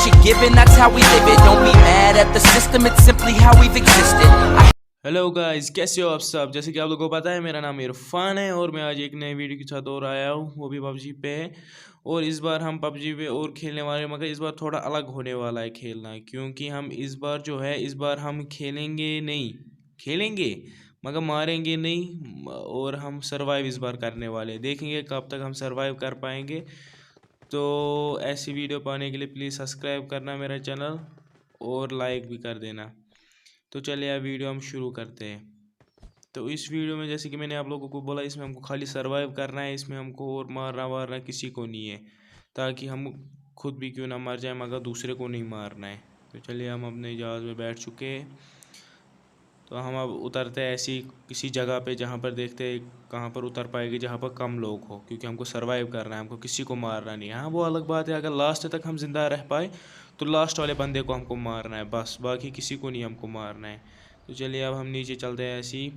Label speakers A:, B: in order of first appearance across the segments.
A: what you're given, that's how we live it. Don't be mad at the system, it's simply how we've existed.
B: Hello guys, कैसे हो आप सब। जैसे कि आप लोगों को पता है, मेरा नाम इरफान है और मैं आज एक नई वीडियो के साथ और आया हूँ, वो भी पबजी पे है। और इस बार हम पबजी पे और खेलने वाले हैं, मगर इस बार थोड़ा अलग होने वाला है खेलना, क्योंकि हम इस बार जो है, इस बार हम खेलेंगे नहीं, खेलेंगे मगर मारेंगे नहीं। और हम सरवाइव इस बार करने वाले हैं, देखेंगे कब तक हम सरवाइव कर पाएंगे। तो ऐसी वीडियो पाने के लिए प्लीज़ सब्सक्राइब करना मेरा चैनल और लाइक भी कर देना। तो चलिए अब वीडियो हम शुरू करते हैं। तो इस वीडियो में जैसे कि मैंने आप लोगों को बोला, इसमें हमको खाली सरवाइव करना है, इसमें हमको और मारना वारना किसी को नहीं है, ताकि हम खुद भी क्यों ना मर जाए मगर दूसरे को नहीं मारना है। तो चलिए हम अपने जहाज़ में बैठ चुके हैं। तो हम अब उतरते हैं ऐसी किसी जगह पे जहाँ पर देखते हैं कहाँ पर उतर पाएगी, जहाँ पर कम लोग हो, क्योंकि हमको सरवाइव करना है, हमको किसी को मारना नहीं है। हाँ, वो अलग बात है, अगर लास्ट तक हम जिंदा रह पाए तो लास्ट वाले बंदे को हमको मारना है बस, बाकी किसी को नहीं हमको मारना है। तो चलिए अब हम नीचे चलते हैं ऐसे ही।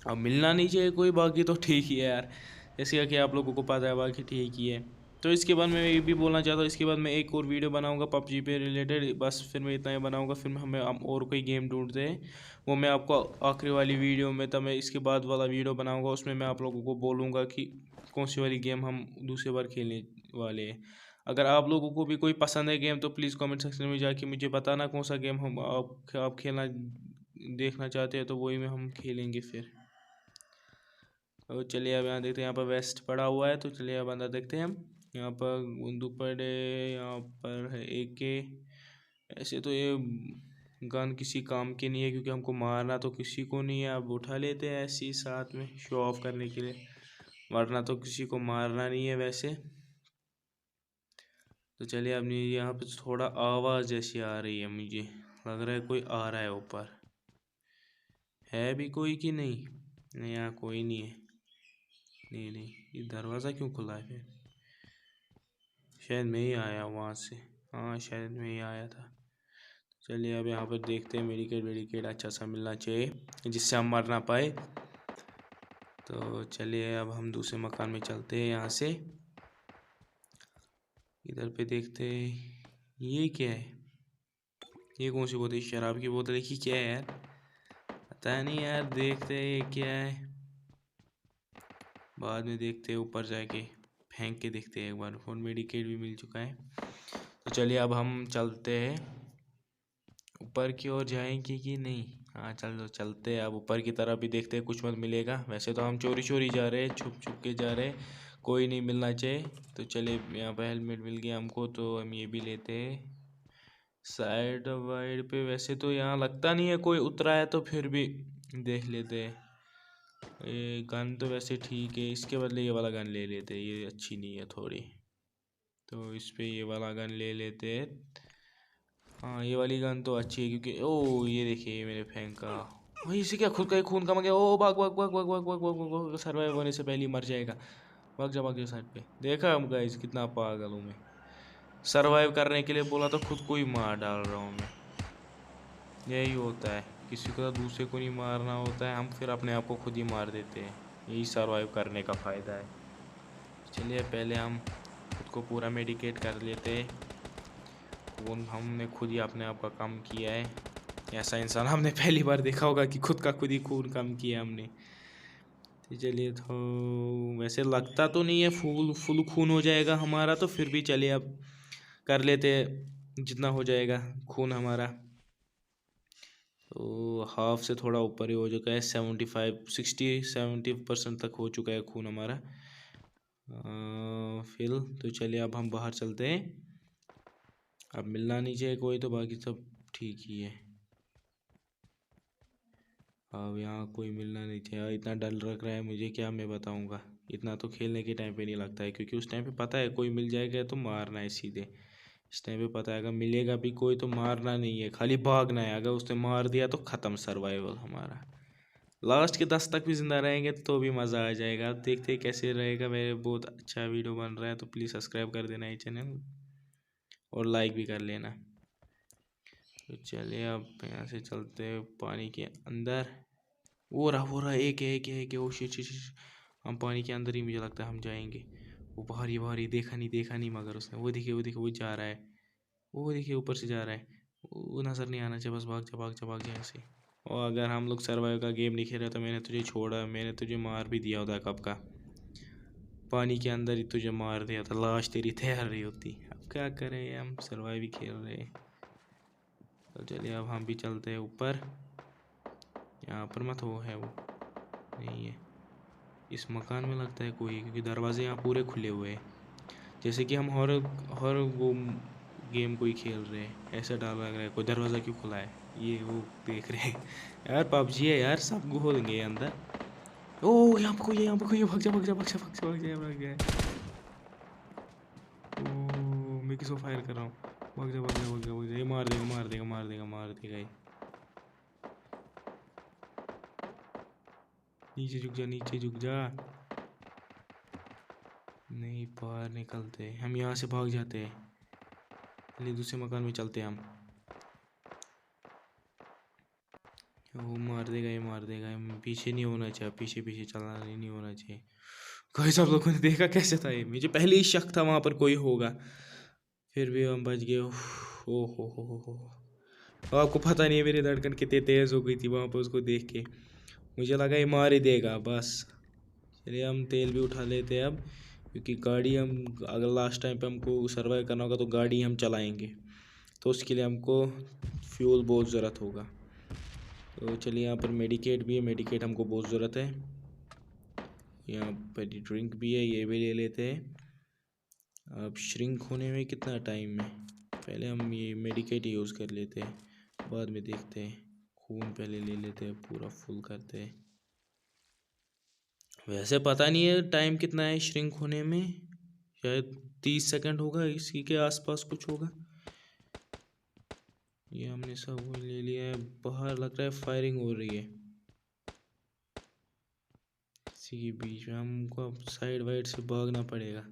B: अब मिलना नहीं चाहिए कोई, बाकी तो ठीक ही है यार, जैसे कि आप लोगों को पता है, बाकी ठीक ही है। तो इसके बाद मैं ये भी बोलना चाहता हूँ, इसके बाद मैं एक और वीडियो बनाऊंगा पबजी पे रिलेटेड, बस फिर मैं इतना ही बनाऊंगा। फिर हमें हम और कोई गेम ढूंढते हैं, वो मैं आपको आखिरी वाली वीडियो में, तब मैं इसके बाद वाला वीडियो बनाऊंगा, उसमें मैं आप लोगों को बोलूँगा कि कौन सी वाली गेम हम दूसरी बार खेलने वाले हैं। अगर आप लोगों को भी कोई पसंद है गेम, तो प्लीज़ कमेंट सेक्शन में जाके मुझे बताना कौन सा गेम हम आप खेलना देखना चाहते हैं, तो वही में हम खेलेंगे फिर। और चलिए अब यहाँ देखते हैं, यहाँ पर वेस्ट पड़ा हुआ है, तो चलिए अब अंदर देखते हैं हम। यहाँ पर बंदूक पड़े, यहाँ पर है AK। ऐसे तो ये गन किसी काम की नहीं है, क्योंकि हमको मारना तो किसी को नहीं है। अब उठा लेते हैं ऐसे ही साथ में शो ऑफ करने के लिए, वरना तो किसी को मारना नहीं है वैसे। तो चलिए अब यहाँ पे थोड़ा आवाज़ जैसी आ रही है, मुझे लग रहा है कोई आ रहा है ऊपर। है भी कोई कि नहीं? नहीं, यहाँ कोई नहीं है। नहीं नहीं, ये दरवाज़ा क्यों खुला है फिर? शायद मैं ही आया वहाँ से। हाँ, शायद मैं ही आया था। चलिए अब यहाँ पर देखते हैं, मेडिकेट अच्छा सा मिलना चाहिए जिससे हम मर ना पाए। तो चलिए अब हम दूसरे मकान में चलते हैं यहाँ से। इधर पे देखते हैं, ये क्या है? ये कौन सी बोतल? शराब की बोतल है कि क्या है यार? पता नहीं यार, देखते हैं ये क्या है, बाद में देखते हैं। ऊपर जाके फेंक के देखते हैं एक बार। फोन मेडिकेट भी मिल चुका है। तो चलिए अब हम चलते हैं, ऊपर की ओर जाएंगे कि नहीं? हाँ चलो चलते हैं। अब ऊपर की तरफ भी देखते हैं, कुछ मत मिलेगा। वैसे तो हम चोरी चोरी जा रहे हैं, छुप छुप के जा रहे हैं, कोई नहीं मिलना चाहिए। तो चलिए यहाँ पर हेलमेट मिल गया हमको, तो हम ये भी लेते हैं। साइड वाइड पे वैसे तो यहाँ लगता नहीं है कोई उतरा है, तो फिर भी देख लेते हैं। ये गन तो वैसे ठीक है, इसके बदले ये वाला गन ले लेते हैं, ये अच्छी नहीं है थोड़ी, तो इस पे ये वाला गन ले लेते हैं। हाँ, ये वाली गन तो अच्छी है, क्योंकि ओ ये देखिए मेरे फेंक का भाई, इसे क्या खुद का ही खून कम गया। ओ भाग भाग भाग भाग भाग भाग भाग भाग भाग, सर्वाइव होने से पहले ही मर जाएगा। भाग जा साइड पे। देखा हम गाइस, कितना पागल हूँ मैं, सर्वाइव करने के लिए बोला तो खुद को ही मार डाल रहा हूँ मैं। यही होता है, किसी को तो दूसरे को नहीं मारना होता है, हम फिर अपने आप को खुद ही मार देते हैं। यही सर्वाइव करने का फ़ायदा है। चलिए पहले हम खुद को पूरा मेडिकेट कर लेते हैं। खून हमने खुद ही अपने आप का कम किया है। ऐसा इंसान हमने पहली बार देखा होगा कि खुद का खुद ही खून कम किया हमने। तो चलिए, तो वैसे लगता तो नहीं है फुल फुल खून हो जाएगा हमारा, तो फिर भी चलिए अब कर लेते जितना हो जाएगा खून हमारा। तो हाफ से थोड़ा ऊपर ही हो चुका है, 70% तक हो चुका है खून हमारा। फिल तो चलिए अब हम बाहर चलते हैं। अब मिलना नहीं चाहिए कोई, तो बाकी सब ठीक ही है। अब यहाँ कोई मिलना नहीं चाहिए। इतना डर लग रहा है मुझे, क्या मैं बताऊँगा। इतना तो खेलने के टाइम पे नहीं लगता है, क्योंकि उस टाइम पे पता है कोई मिल जाएगा तो मारना है सीधे। इस टाइम पे पता है अगर मिलेगा भी कोई तो मारना नहीं है, खाली भागना है। अगर उसने मार दिया तो ख़त्म सर्वाइवल हमारा। लास्ट के 10 तक भी ज़िंदा रहेंगे तो भी मज़ा आ जाएगा। अब देखते हैं कैसे रहेगा। मेरे बहुत अच्छा वीडियो बन रहा है, तो प्लीज़ सब्सक्राइब कर देना ये चैनल और लाइक भी कर लेना। तो चलिए अब यहाँ से चलते हैं पानी के अंदर। वो रहा एक है। Oh shit. हम पानी के अंदर ही मुझे लगता है हम जाएंगे। वो बाहर ही देखा नहीं, मगर उसने वो देखिए वो जा रहा है। वो देखिए ऊपर से जा रहा है, वो नज़र नहीं आना चाहिए, बस भाग जा भाग जा भाग जा ऐसे। और अगर हम लोग सर्वाइव का गेम नहीं खेल रहे तो मैंने तुझे छोड़ा, मैंने तुझे मार भी दिया होता कब का, पानी के अंदर ही तुझे मार दिया था, लाश तेरी तैयार रही होती। अब क्या करें, हम सर्वाइव ही खेल रहे हैं। तो चलिए अब हम भी चलते हैं ऊपर। यहाँ पर मत वो है, वो नहीं है इस मकान में लगता है कोई, क्योंकि दरवाजे यहाँ पूरे खुले हुए हैं, जैसे कि हम हॉरर हॉरर वो गेम कोई खेल रहे हैं, ऐसा डर लग रहा है। कोई दरवाज़ा क्यों खुला है, ये वो देख रहे हैं। यार पबजी है यार, सब घोलेंगे अंदर। ओ यहाँ पर कोई है, यहाँ पर कोई है, भाग जा भाग जा भाग जा भाग जा भाग जा भाग जा। ओ मैं किसको फायर कर रहा हूँ, भाग जा भाग जा भाग जा भाग जा, ये मार देगा मार देगा मार देगा मार देगा ये। नीचे झुक जा नीचे झुक जा। नहीं बाहर निकलते, हम यहाँ से भाग जाते हैं, चलिए दूसरे मकान में चलते हैं हम। वो मार देगा ये मार देगा, पीछे नहीं होना चाहिए, पीछे पीछे चलना नहीं होना चाहिए। कोई सब लोगों ने देखा कैसे था ये, मुझे पहले ही शक था वहाँ पर कोई होगा, फिर भी हम बच गए। ओ हो, आपको पता नहीं है मेरी धड़कन कितनी तेज़ हो गई थी वहाँ पर उसको देख के, मुझे लगा ये मार ही देगा बस। चलिए हम तेल भी उठा लेते हैं अब, क्योंकि गाड़ी हम अगर लास्ट टाइम पे हमको सर्वाइव करना होगा तो गाड़ी हम चलाएंगे, तो उसके लिए हमको फ्यूल बहुत ज़रूरत होगा। तो चलिए यहाँ पर मेडिकेट भी है, मेडिकेट हमको बहुत ज़रूरत है। यहाँ पर ड्रिंक भी है, ये भी ले लेते हैं। अब श्रिंक होने में कितना टाइम है, पहले हम ये मेडिकेट यूज़ कर लेते हैं, बाद में देखते हैं। खून पहले ले लेते हैं, पूरा फुल करते हैं। वैसे पता नहीं है टाइम कितना है श्रिंक होने में, शायद 30 सेकंड होगा, इसी के आसपास कुछ होगा। ये हमने सब वो ले लिया है, बाहर लग रहा है फायरिंग हो रही है, इसी के बीच में हमको अब साइड वाइड से भागना पड़ेगा।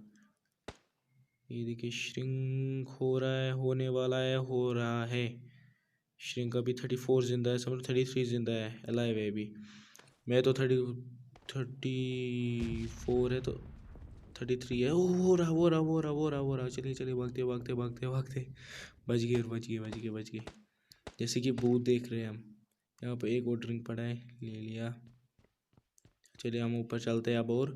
B: ये देखिए श्रिंक हो रहा है, होने वाला है, हो रहा है। श्रिंक अभी 34 जिंदा है, समझ 33 जिंदा है, अलाइव है अभी। मैं तो 34 है तो 33 है। ओ हो रहा हो रहा हो रहा हो रहा हो रहा, चलिए चलिए भागते भागते भागते भागते, बच गए बच गए बच गए बच गए। जैसे कि भूत देख रहे हैं हम। यहाँ पर एक और ड्रिंक पड़ा है, ले लिया। चलिए हम ऊपर चलते हैं अब, और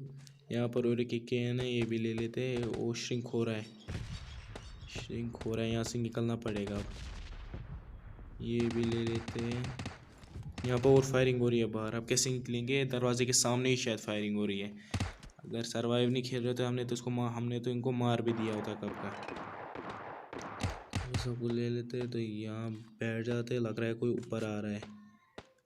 B: यहाँ पर और एक कैन है, ये भी ले लेते हैं। वो श्रिंक हो रहा है, श्रिंक हो रहा है, यहाँ से निकलना पड़ेगा अब। ये भी ले लेते हैं। यहाँ पर और फायरिंग हो रही है बाहर, अब कैसे निकलेंगे, दरवाजे के सामने ही शायद फायरिंग हो रही है। अगर सरवाइव नहीं खेल रहे तो हमने तो इनको मार भी दिया होता कब का। सबको ले लेते हैं, तो यहाँ बैठ जाते हैं। लग रहा है कोई ऊपर आ रहा है,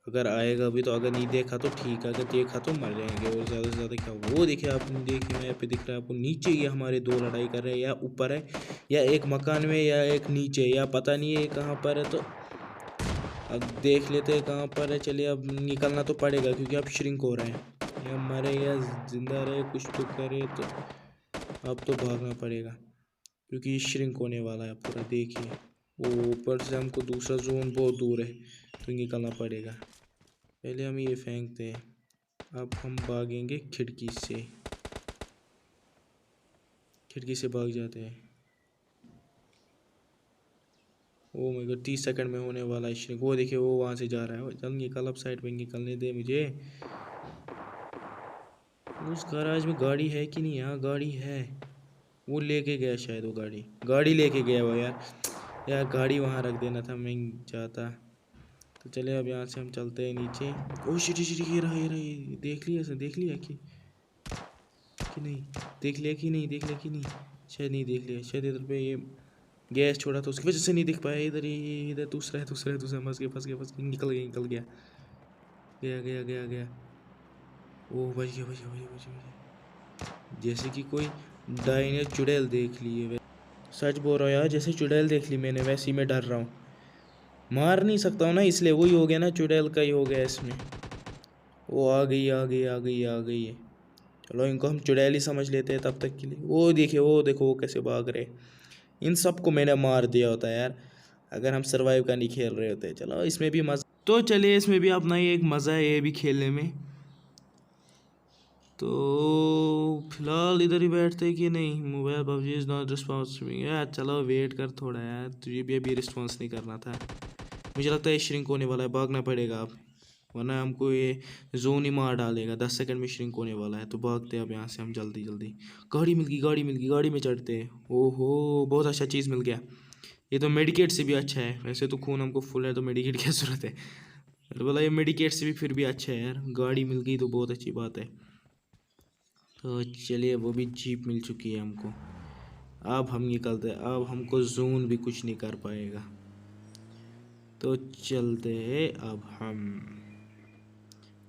B: अगर आएगा भी तो, अगर नहीं देखा तो ठीक है, अगर देखा तो मर जाएंगे। और ज़्यादा से ज़्यादा क्या, वो देखिए आपने, देखिए मैप पे दिख रहा है आपको, नीचे ये हमारे दो लड़ाई कर रहे हैं, या ऊपर है या एक मकान में या एक नीचे, या पता नहीं है कहाँ पर है। तो अब देख लेते हैं कहाँ पर है। चलिए अब निकलना तो पड़ेगा, क्योंकि अब श्रिंक हो रहे हैं, या मरे या जिंदा रहे कुछ तो करे, तो अब तो भागना पड़ेगा, क्योंकि श्रिंक होने वाला है पूरा। देखिए वो ऊपर से हमको दूसरा जोन बहुत दूर है, तो निकलना पड़ेगा। पहले हम ये फेंकते हैं, अब हम भागेंगे खिड़की से, खिड़की से भाग जाते हैं। ओ मेरे को 30 सेकंड में होने वाला है श्रिंक। वो देखिए वो वहाँ से जा रहा है, चल निकल, अब साइड पे निकलने दे मुझे। उस गैराज में गाड़ी है कि नहीं, यहाँ गाड़ी है, वो लेके गया शायद, वो गाड़ी लेके गया वो। यार गाड़ी वहाँ रख देना था, मैं जाता। तो चले अब यहाँ से हम चलते हैं नीचे। ओ शिट शिट, ये रहा ये देख लिया, देख लिया कि नहीं, देख लिया कि नहीं, देख लिया कि नहीं, शायद नहीं देख लिया, शायद इधर पे ये गैस छोड़ा तो उसकी वजह से नहीं दिख पाया। इधर ही, इधर दूसरा है दूसरा है दूसरा, फंस गया निकल गया गया गया गया गया। ओह बच गया। जैसे कि कोई डाई ने चुड़ैल देख ली है, सच बोल रहा हूँ यार, जैसे चुड़ैल देख ली मैंने, वैसे ही मैं डर रहा हूँ। मार नहीं सकता हूँ ना, इसलिए वही हो गया ना, चुड़ैल का ही हो गया इसमें। वो आ गई है। चलो इनको हम चुड़ैल ही समझ लेते हैं तब तक के लिए। वो देखो वो कैसे भाग रहे। इन सबको मैंने मार दिया होता यार, अगर हम सर्वाइव का नहीं खेल रहे होते। चलो इसमें भी मज़ा, तो चलिए इसमें भी अपना ही एक मज़ा है, ये भी खेलने में। तो फिलहाल इधर ही बैठते कि नहीं। Mobile PUBG is not responsible यार। चलो वेट कर थोड़ा यार, तुझे भी अभी रिस्पॉन्स नहीं करना था। मुझे लगता है श्रिंक होने वाला है, भागना पड़ेगा अब, वरना हमको ये जोन ही मार डालेगा। 10 सेकंड में श्रिंक होने वाला है, तो भागते हैं अब यहाँ से हम जल्दी जल्दी। गाड़ी मिल गई, गाड़ी मिल गई, गाड़ी में चढ़ते हैं। ओहो बहुत अच्छा चीज़ मिल गया। ये तो मेडिकेट से भी अच्छा है। वैसे तो खून हमको फुल है, तो मेडिकेट की ज़रूरत है। तो बोला ये मेडिकेट से भी फिर भी अच्छा है यार। गाड़ी मिल गई तो बहुत अच्छी बात है। तो चलिए, वो भी जीप मिल चुकी है हमको। अब हम निकलते हैं, अब हमको जून भी कुछ नहीं कर पाएगा। तो चलते हैं अब हम।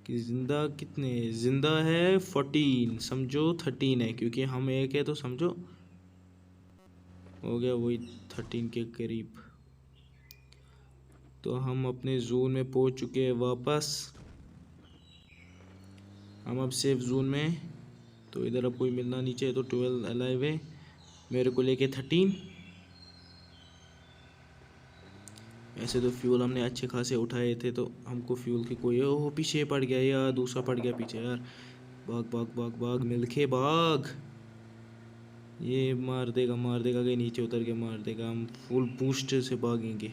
B: कि जिंदा कितने जिंदा है 14, समझो 13 है, क्योंकि हम एक है तो समझो हो गया वही 13 के करीब। तो हम अपने जोन में पहुंच चुके हैं वापस। हम अब सेफ जोन में। तो इधर अब कोई मिलना नहीं चाहिए। तो 12 अलाइव है, मेरे को लेके 13। ऐसे तो फ्यूल हमने अच्छे खासे उठाए थे, तो हमको फ्यूल की कोई ओह पीछे पड़ गया यार, दूसरा पड़ गया पीछे यार। भाग भाग भाग भाग मिलके भाग। ये मार देगा कि नीचे उतर के मार देगा। हम फुल बूस्ट से भागेंगे।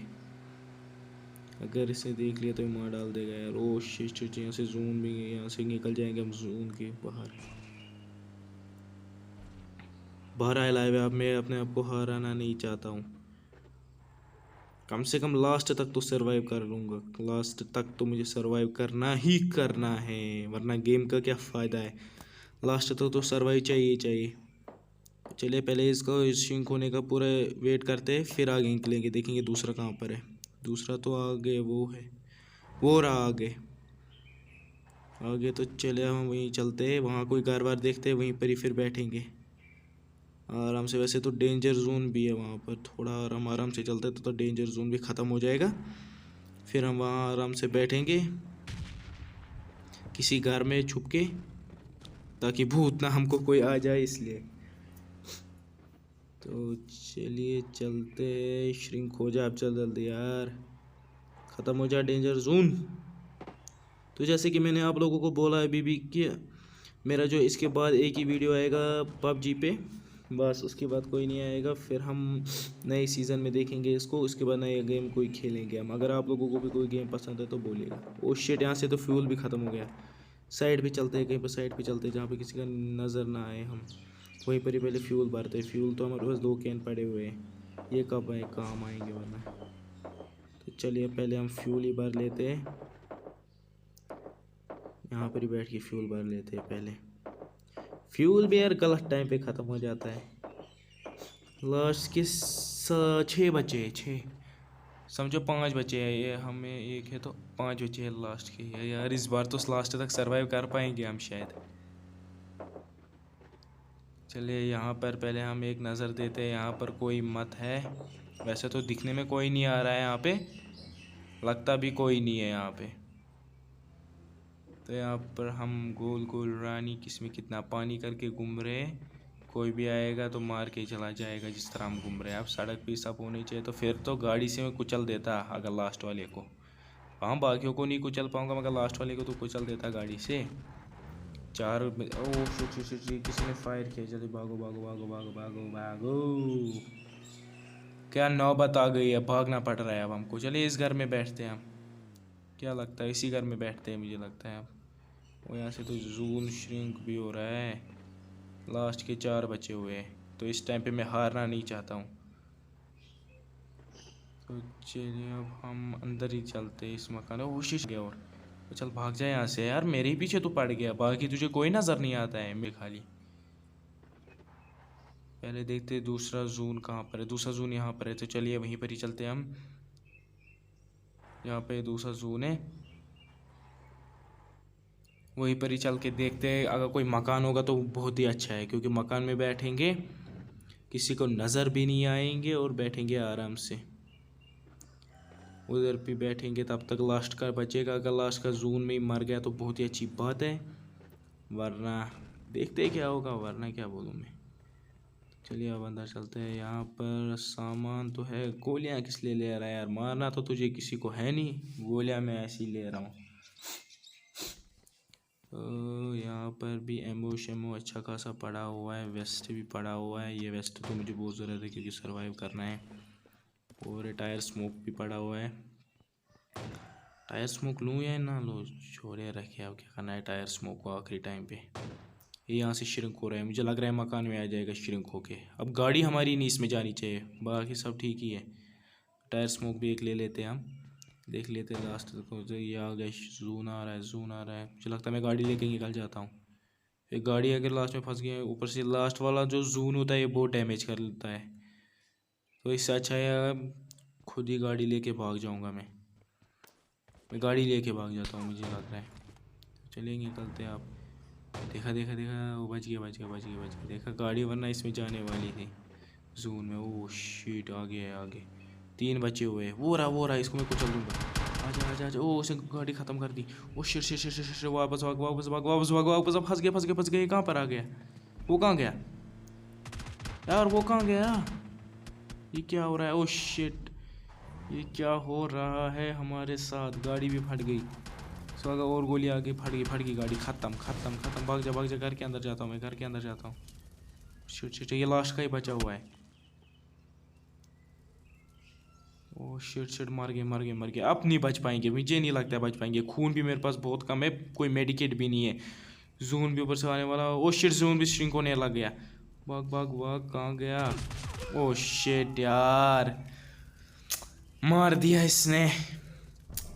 B: अगर इसे देख लिया तो ये मार डाल देगा यार। ओ शिट, यहाँ से जून भी, यहाँ से निकल जाएंगे हम जून के बाहर। बाहर आया लाइव है। अब मैं अपने आप को हराना नहीं चाहता हूँ। कम से कम लास्ट तक तो सरवाइव कर लूँगा। लास्ट तक तो मुझे सरवाइव करना ही करना है, वरना गेम का क्या फ़ायदा है। लास्ट तक तो सरवाइव चाहिए चाहिए। चलिए पहले इसको शिंक होने का पूरा वेट करते हैं, फिर आगे निकलेंगे, देखेंगे दूसरा कहाँ पर है। दूसरा तो आगे वो है, वो रहा आगे। आगे तो चले हम वहीं चलते हैं, वहाँ कोई घर बार देखते हैं, वहीं पर ही फिर बैठेंगे आराम से। वैसे तो डेंजर जोन भी है वहाँ पर, थोड़ा आराम से चलते तो डेंजर जोन भी ख़त्म हो जाएगा। फिर हम वहाँ आराम से बैठेंगे किसी घर में छुप के, ताकि भूत ना हमको कोई आ जाए इसलिए। तो चलिए चलते, श्रिंक हो जा अब, चल जल्दी यार, ख़त्म हो जा डेंजर जोन। तो जैसे कि मैंने आप लोगों को बोला अभी भी कि मेरा जो इसके बाद एक ही वीडियो आएगा पबजी पे, बस उसके बाद कोई नहीं आएगा। फिर हम नए सीज़न में देखेंगे इसको, उसके बाद नए गेम कोई खेलेंगे हम। अगर आप लोगों को भी कोई गेम पसंद है तो बोलिएगा। ओ शिट, यहाँ से तो फ्यूल भी ख़त्म हो गया। साइड पे चलते हैं, कहीं पर साइड पे चलते हैं जहाँ पे किसी का नज़र ना आए। हम वहीं पर ही पहले फ्यूल भरते हैं। फ्यूल तो हमारे पास 2 कैन पड़े हुए हैं, ये कब आए काम आएंगे वरना। तो चलिए पहले हम फ्यूल ही भर लेते हैं, यहाँ पर ही बैठ के फ्यूल भर लेते हैं पहले। फ्यूल भी यार गलत टाइम पे ख़त्म हो जाता है। लास्ट के 6 बचे हैं, 6 समझो 5 बचे हैं। ये हमें एक है तो 5 बचे हैं लास्ट के। यार इस बार तो लास्ट तक सरवाइव कर पाएंगे हम शायद। चलिए यहाँ पर पहले हम एक नज़र देते हैं, यहाँ पर कोई मत है। वैसे तो दिखने में कोई नहीं आ रहा है यहाँ पे, लगता भी कोई नहीं है यहाँ पे। तो यहाँ पर हम गोल गोल रानी किसमें कितना पानी करके घूम रहे हैं। कोई भी आएगा तो मार के चला जाएगा जिस तरह हम घूम रहे हैं। अब सड़क पे सब होनी चाहिए, तो फिर तो गाड़ी से मैं कुचल देता अगर लास्ट वाले को। हाँ बाकियों को नहीं कुचल पाऊँगा, मगर लास्ट वाले को तो कुचल देता गाड़ी से। 4 ओह शिट, किसी ने फायर किया। जल्दी भागो भागो भागो भागो भागो भागो। क्या नौबत आ गई है, भागना पड़ रहा है अब हमको। चलिए इस घर में बैठते हैं हम, क्या लगता है इसी घर में बैठते हैं मुझे लगता है अब। वो यहाँ से तो जून श्रिंक भी हो रहा है। लास्ट के 4 बचे हुए हैं, तो इस टाइम पे मैं हारना नहीं चाहता हूँ। तो चलिए अब हम अंदर ही चलते हैं इस मकान में। कोशिश गया और तो चल भाग जाए यहाँ से यार, मेरे ही पीछे तो पड़ गया, बाकी तुझे कोई नज़र नहीं आता है मेरे खाली। पहले देखते हैं दूसरा जून कहाँ पर है। दूसरा जून यहाँ पर है, तो चलिए वहीं पर ही चलते हैं हम। यहाँ पे दूसरा जून है, वहीं पर ही चल के देखते हैं। अगर कोई मकान होगा तो बहुत ही अच्छा है, क्योंकि मकान में बैठेंगे किसी को नज़र भी नहीं आएंगे और बैठेंगे आराम से। उधर भी बैठेंगे तब तक लास्ट का बचेगा। अगर लास्ट का जून में ही मर गया तो बहुत ही अच्छी बात है, वरना देखते क्या होगा, वरना क्या बोलूँ मैं। चलिए अब अंदर चलते हैं। यहाँ पर सामान तो है, गोलियाँ किस लिए ले रहा है यार, मारना तो तुझे किसी को है नहीं, गोलियाँ मैं ऐसे ही ले रहा हूँ। यहाँ पर भी एमओ शेमो अच्छा खासा पड़ा हुआ है, वेस्ट भी पड़ा हुआ है। ये वेस्ट तो मुझे बहुत ज़रूरत है क्योंकि सरवाइव करना है। और टायर स्मोक भी पड़ा हुआ है। टायर स्मोक लूँ या ना लो, छोड़े रखे, अब क्या करना है टायर स्मोक को आखिरी टाइम पे। ये यहाँ से श्रिंक हो रहा है, मुझे लग रहा है मकान में आ जाएगा श्रिंक होके। अब गाड़ी हमारी नहीं इसमें जानी चाहिए, बाकी सब ठीक ही है। टायर स्मोक भी एक ले लेते हैं हम, देख लेते हैं लास्ट तक। तो ये आ गया, जून आ रहा है, जून आ रहा है। मुझे लगता है मैं गाड़ी लेके निकल जाता हूँ। एक गाड़ी अगर लास्ट में फंस गई है, ऊपर से लास्ट वाला जो जून होता है ये बहुत डैमेज कर लेता है। तो इससे अच्छा है खुद ही गाड़ी लेके भाग जाऊँगा। मैं गाड़ी लेके भाग जाता हूँ, मुझे लग रहा है। चलिए निकलते हैं आप। देखा देखा देखा, वो बच गया बच गया बच गया बच गया। देखा गाड़ी वरना इसमें जाने वाली थी जून में। ओह शिट, आगे है आगे। 3 बचे हुए हैं। वो रहा इसको मैं कुचल दूंगा। आजा आजा आजा। ओह उसने गाड़ी ख़त्म कर दी। Oh shit shit shit shit. वापस भाग वापस भाग वापस भाग वापस। फंस गया फंस गया फंस गया। कहाँ पर आ गया वो? कहाँ गया यार? वो कहाँ गया? ये क्या हो रहा है? ओह शिट, ये क्या हो रहा है हमारे साथ? गाड़ी भी फट गई। अगर और गोली आगे फट गई गाड़ी। ख़त्म ख़त्म ख़त्म। भाग जा घर के अंदर जाता हूँ मैं, घर के अंदर जाता हूँ। शिट शिट, ये लास्ट का ही बचा हुआ है। ओह शिट शिट, मर गए। अब नहीं बच पाएंगे, मुझे नहीं लगता है बच पाएंगे। खून भी मेरे पास बहुत कम है, कोई मेडिकेट भी नहीं है। जून भी ऊपर से आने वाला। ओह शिट, जून भी श्रिंक होने लग गया। भाग भाग भाग, कहाँ गया? ओह शिट यार, मार दिया इसने।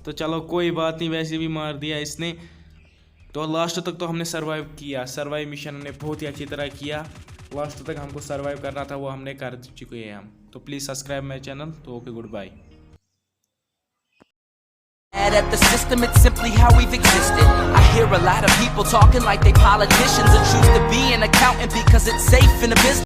B: तो चलो कोई बात नहीं, वैसे भी मार दिया इसने। तो लास्ट तक तो हमने सरवाइव किया। सरवाइव मिशन हमने बहुत ही अच्छी तरह किया। लास्ट तक हमको सरवाइव करना था, वो हमने कर चुके हैं हम। तो प्लीज़ सब्सक्राइब माई चैनल। तो okay, goodbye.
A: Mad at the system, it's simply how we've existed. I hear a lot of people talking like they politicians and choose to be an accountant because it's safe in the business.